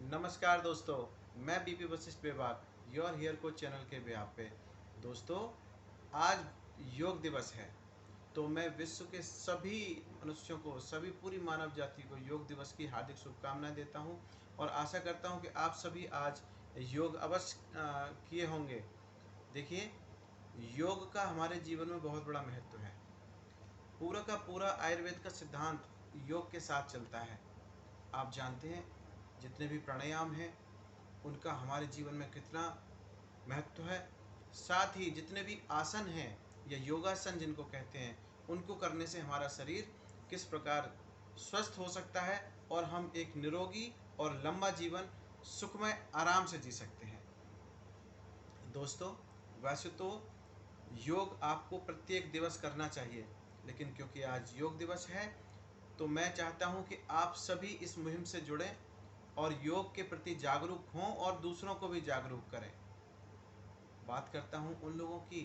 नमस्कार दोस्तों, मैं बीपी वशिष्ठ बेबाक योर हेयर कोच चैनल के बिहाफ पे। दोस्तों, आज योग दिवस है, तो मैं विश्व के सभी मनुष्यों को, सभी पूरी मानव जाति को योग दिवस की हार्दिक शुभकामनाएं देता हूं और आशा करता हूं कि आप सभी आज योग अवश्य किए होंगे। देखिए, योग का हमारे जीवन में बहुत बड़ा महत्व है। पूरा का पूरा आयुर्वेद का सिद्धांत योग के साथ चलता है। आप जानते हैं, जितने भी प्राणायाम हैं उनका हमारे जीवन में कितना महत्व है। साथ ही जितने भी आसन हैं या योगासन जिनको कहते हैं, उनको करने से हमारा शरीर किस प्रकार स्वस्थ हो सकता है और हम एक निरोगी और लंबा जीवन सुखमय आराम से जी सकते हैं। दोस्तों, वैसे तो योग आपको प्रत्येक दिवस करना चाहिए, लेकिन क्योंकि आज योग दिवस है तो मैं चाहता हूं कि आप सभी इस मुहिम से जुड़ें और योग के प्रति जागरूक हों और दूसरों को भी जागरूक करें। बात करता हूं उन लोगों की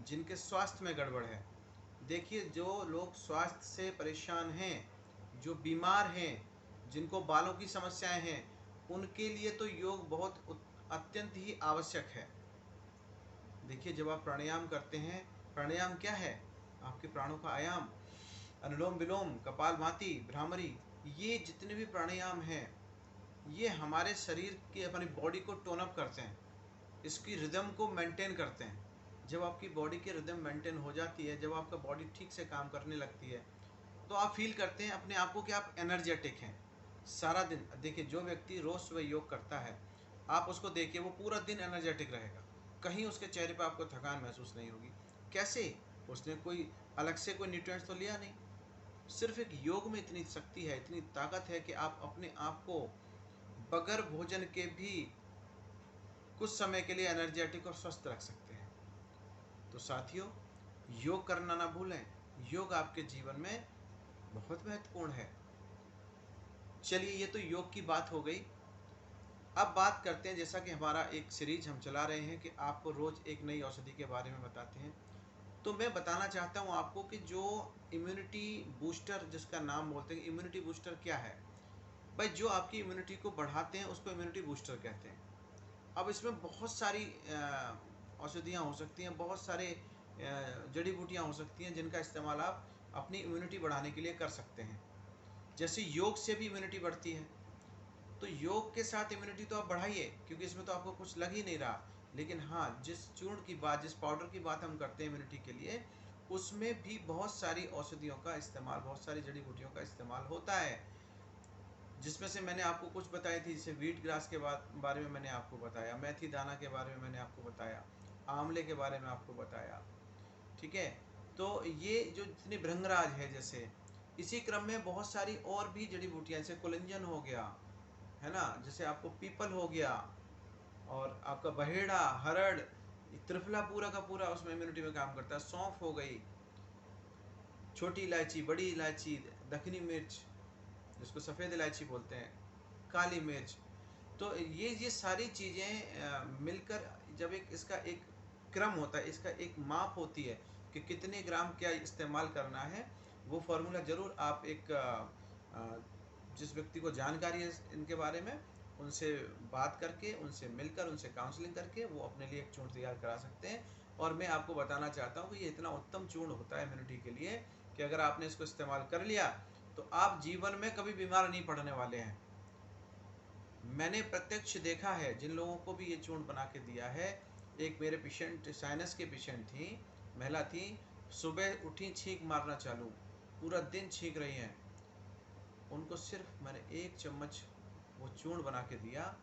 जिनके स्वास्थ्य में गड़बड़ है। देखिए, जो लोग स्वास्थ्य से परेशान हैं, जो बीमार हैं, जिनको बालों की समस्याएं हैं, उनके लिए तो योग बहुत अत्यंत ही आवश्यक है। देखिए, जब आप प्राणायाम करते हैं, प्राणायाम क्या है? आपके प्राणों का आयाम। अनुलोम विलोम, कपालभाति, भ्रामरी, ये जितने भी प्राणायाम हैं, ये हमारे शरीर की, अपनी बॉडी को टोन अप करते हैं, इसकी रिदम को मेंटेन करते हैं। जब आपकी बॉडी की रिदम मेंटेन हो जाती है, जब आपका बॉडी ठीक से काम करने लगती है, तो आप फील करते हैं अपने आप को कि आप एनर्जेटिक हैं सारा दिन। देखिए, जो व्यक्ति रोज़ सुबह योग करता है, आप उसको देखिए, वो पूरा दिन एनर्जेटिक रहेगा। कहीं उसके चेहरे पर आपको थकान महसूस नहीं होगी। कैसे? उसने कोई अलग से कोई न्यूट्रिएंट्स तो लिया नहीं। सिर्फ एक योग में इतनी शक्ति है, इतनी ताकत है कि आप अपने आप को बगैर भोजन के भी कुछ समय के लिए एनर्जेटिक और स्वस्थ रख सकते हैं। तो साथियों, योग करना ना भूलें। योग आपके जीवन में बहुत महत्वपूर्ण है। चलिए, ये तो योग की बात हो गई। अब बात करते हैं, जैसा कि हमारा एक सीरीज हम चला रहे हैं कि आपको रोज एक नई औषधि के बारे में बताते हैं, तो मैं बताना चाहता हूँ आपको कि जो इम्यूनिटी बूस्टर, जिसका नाम बोलते हैं, इम्यूनिटी बूस्टर क्या है भाई? जो आपकी इम्यूनिटी को बढ़ाते हैं उसको इम्यूनिटी बूस्टर कहते हैं। अब इसमें बहुत सारी औषधियाँ हो सकती हैं, बहुत सारे जड़ी बूटियाँ हो सकती हैं जिनका इस्तेमाल आप अपनी इम्यूनिटी बढ़ाने के लिए कर सकते हैं। जैसे योग से भी इम्यूनिटी बढ़ती है, तो योग के साथ इम्यूनिटी तो आप बढ़ाइए, क्योंकि इसमें तो आपको कुछ लग ही नहीं रहा। लेकिन हाँ, जिस चूर्ण की बात, जिस पाउडर की बात हम करते हैं इम्यूनिटी के लिए, उसमें भी बहुत सारी औषधियों का इस्तेमाल, बहुत सारी जड़ी बूटियों का इस्तेमाल होता है, जिसमें से मैंने आपको कुछ बताई थी। जैसे वीट ग्रास के बारे में मैंने आपको बताया, मेथी दाना के बारे में मैंने आपको बताया, आंवले के बारे में आपको बताया। ठीक है, तो ये जो जितनी भृंगराज है, जैसे इसी क्रम में बहुत सारी और भी जड़ी बूटियाँ, जैसे कुलंजन हो गया, है ना, जैसे आपको पीपल हो गया, और आपका बहेड़ा, हरड़, त्रिफला पूरा का पूरा उसमें इम्यूनिटी में काम करता है। सौंफ हो गई, छोटी इलायची, बड़ी इलायची, दखनी मिर्च जिसको सफ़ेद इलायची बोलते हैं, काली मिर्च। तो ये सारी चीज़ें मिलकर जब एक इसका एक क्रम होता है, इसका एक माप होती है कि कितने ग्राम क्या इस्तेमाल करना है, वो फार्मूला ज़रूर आप एक जिस व्यक्ति को जानकारी है इनके बारे में, उनसे बात करके, उनसे मिलकर, उनसे काउंसलिंग करके वो अपने लिए एक चूर्ण तैयार करा सकते हैं। और मैं आपको बताना चाहता हूँ कि ये इतना उत्तम चूर्ण होता है इम्यूनिटी के लिए कि अगर आपने इसको इस्तेमाल कर लिया तो आप जीवन में कभी बीमार नहीं पड़ने वाले हैं। मैंने प्रत्यक्ष देखा है, जिन लोगों को भी ये चूर्ण बना के दिया है। एक मेरे पेशेंट, साइनस के पेशेंट थी, महिला थी, सुबह उठी छींक मारना चालू, पूरा दिन छींक रही हैं। उनको सिर्फ मैंने 1 चम्मच वो चूर्ण बना के दिया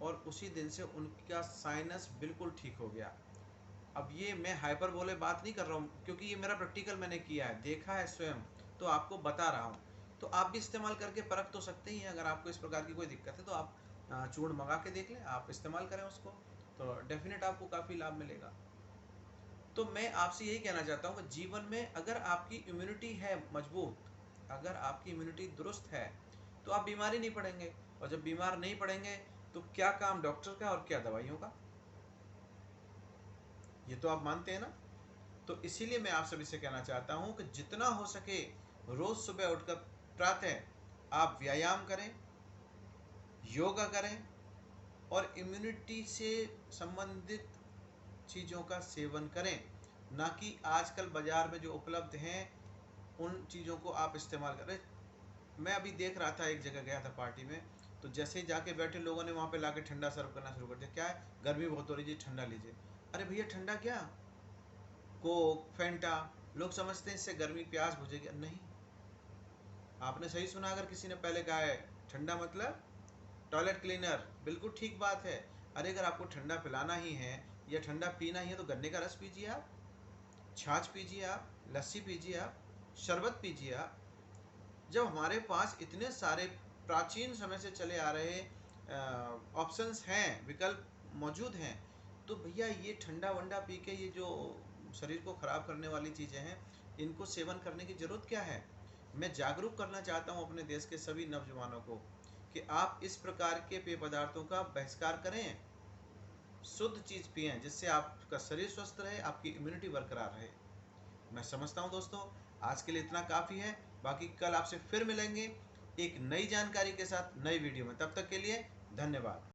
और उसी दिन से उनका साइनस बिल्कुल ठीक हो गया। अब ये मैं हाइपर बोले बात नहीं कर रहा हूँ, क्योंकि ये मेरा प्रैक्टिकल मैंने किया है, देखा है स्वयं, तो आपको बता रहा हूँ। तो आप भी इस्तेमाल करके परख तो सकते ही हैं। अगर आपको इस प्रकार की कोई दिक्कत है तो आप चूर्ण मंगा के देख लें, आप इस्तेमाल करें उसको, तो डेफिनेट आपको काफ़ी लाभ मिलेगा। तो मैं आपसे यही कहना चाहता हूँ कि जीवन में अगर आपकी इम्यूनिटी है मजबूत, अगर आपकी इम्यूनिटी दुरुस्त है, तो आप बीमार ही नहीं पड़ेंगे। और जब बीमार नहीं पड़ेंगे तो क्या काम डॉक्टर का और क्या दवाइयों का? ये तो आप मानते हैं ना? तो इसीलिए मैं आप सभी से कहना चाहता हूं कि जितना हो सके रोज सुबह उठकर प्रातः आप व्यायाम करें, योगा करें और इम्यूनिटी से संबंधित चीज़ों का सेवन करें, ना कि आजकल बाज़ार में जो उपलब्ध हैं उन चीज़ों को आप इस्तेमाल करें। मैं अभी देख रहा था, एक जगह गया था पार्टी में, तो जैसे ही जाके बैठे लोगों ने वहाँ पे लाके ठंडा सर्व करना शुरू कर दिया। क्या है, गर्मी बहुत हो रही है जी, ठंडा लीजिए। अरे भैया, ठंडा क्या, कोक, फेंटा। लोग समझते हैं इससे गर्मी प्यास बुझेगी, नहीं। आपने सही सुना, अगर किसी ने पहले कहा है ठंडा मतलब टॉयलेट क्लीनर, बिल्कुल ठीक बात है। अरे अगर आपको ठंडा पिलाना ही है या ठंडा पीना ही है तो गन्ने का रस पीजिए आप, छाछ पीजिए आप, लस्सी पीजिए आप, शरबत पीजिए आप। जब हमारे पास इतने सारे प्राचीन समय से चले आ रहे ऑप्शंस हैं, विकल्प मौजूद हैं, तो भैया ये ठंडा वंडा पी के ये जो शरीर को ख़राब करने वाली चीज़ें हैं, इनको सेवन करने की ज़रूरत क्या है। मैं जागरूक करना चाहता हूँ अपने देश के सभी नौजवानों को कि आप इस प्रकार के पेय पदार्थों का बहिष्कार करें, शुद्ध चीज़ पिएँ जिससे आपका शरीर स्वस्थ रहे, आपकी इम्यूनिटी बरकरार रहे। मैं समझता हूँ दोस्तों, आज के लिए इतना काफ़ी है। बाकी कल आपसे फिर मिलेंगे एक नई जानकारी के साथ, नई वीडियो में। तब तक के लिए धन्यवाद।